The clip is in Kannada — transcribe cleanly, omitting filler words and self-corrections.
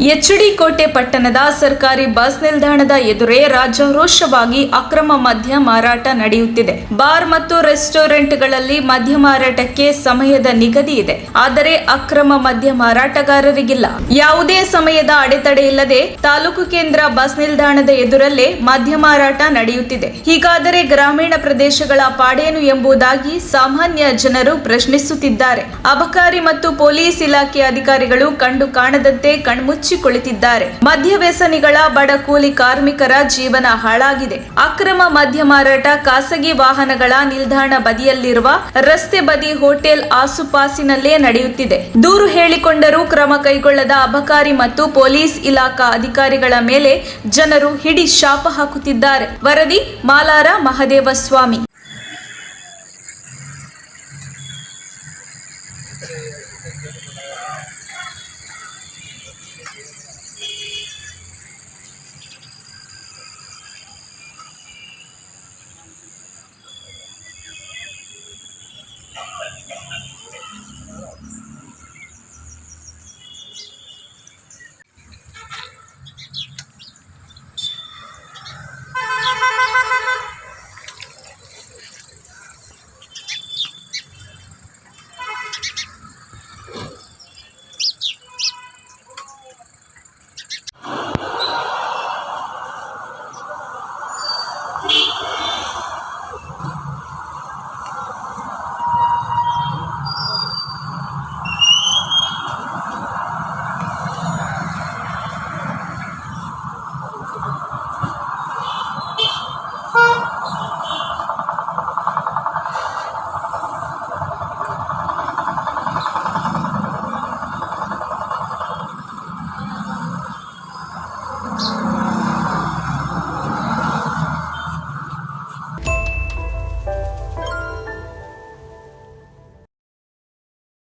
ಎಚ್ಡಿ ಕೋಟೆ ಪಟ್ಟಣದ ಸರ್ಕಾರಿ ಬಸ್ ನಿಲ್ದಾಣದ ಎದುರೇ ರಾಜಾರೋಷವಾಗಿ ಅಕ್ರಮ ಮದ್ಯ ಮಾರಾಟ ನಡೆಯುತ್ತಿದೆ. ಬಾರ್ ಮತ್ತು ರೆಸ್ಟೋರೆಂಟ್ಗಳಲ್ಲಿ ಮದ್ಯ ಮಾರಾಟಕ್ಕೆ ಸಮಯದ ನಿಗದಿ ಇದೆ. ಆದರೆ ಅಕ್ರಮ ಮದ್ಯ ಮಾರಾಟಗಾರರಿಗಿಲ್ಲ. ಯಾವುದೇ ಸಮಯದ ಅಡೆತಡೆ ಇಲ್ಲದೆ ತಾಲೂಕು ಕೇಂದ್ರ ಬಸ್ ನಿಲ್ದಾಣದ ಎದುರಲ್ಲೇ ಮದ್ಯ ಮಾರಾಟ ನಡೆಯುತ್ತಿದೆ. ಹೀಗಾದರೆ ಗ್ರಾಮೀಣ ಪ್ರದೇಶಗಳ ಪಾಡೇನು ಎಂಬುದಾಗಿ ಸಾಮಾನ್ಯ ಜನರು ಪ್ರಶ್ನಿಸುತ್ತಿದ್ದಾರೆ. ಅಬಕಾರಿ ಮತ್ತು ಪೊಲೀಸ್ ಇಲಾಖೆ ಅಧಿಕಾರಿಗಳು ಕಂಡು ಕಾಣದಂತೆ ಕಣ್ಮುಚ್ಚಿ ಕುಳಿತಿದ್ದಾರೆ. ಮದ್ಯ ವ್ಯಸನಿಗಳ ಬಡ ಕೂಲಿ ಕಾರ್ಮಿಕರ ಜೀವನ ಹಾಳಾಗಿದೆ. ಅಕ್ರಮ ಮದ್ಯ ಮಾರಾಟ ಖಾಸಗಿ ವಾಹನಗಳ ನಿಲ್ದಾಣ ಬದಿಯಲ್ಲಿರುವ ರಸ್ತೆ ಬದಿ ಹೋಟೆಲ್ ಆಸುಪಾಸಿನಲ್ಲೇ ನಡೆಯುತ್ತಿದೆ. ದೂರು ಹೇಳಿಕೊಂಡರೂ ಕ್ರಮ ಕೈಗೊಳ್ಳದ ಅಬಕಾರಿ ಮತ್ತು ಪೊಲೀಸ್ ಇಲಾಖಾ ಅಧಿಕಾರಿಗಳ ಮೇಲೆ ಜನರು ಹಿಡಿ ಶಾಪ ಹಾಕುತ್ತಿದ್ದಾರೆ. ವರದಿ ಮಾಲಾರ ಮಹದೇವಸ್ವಾಮಿ.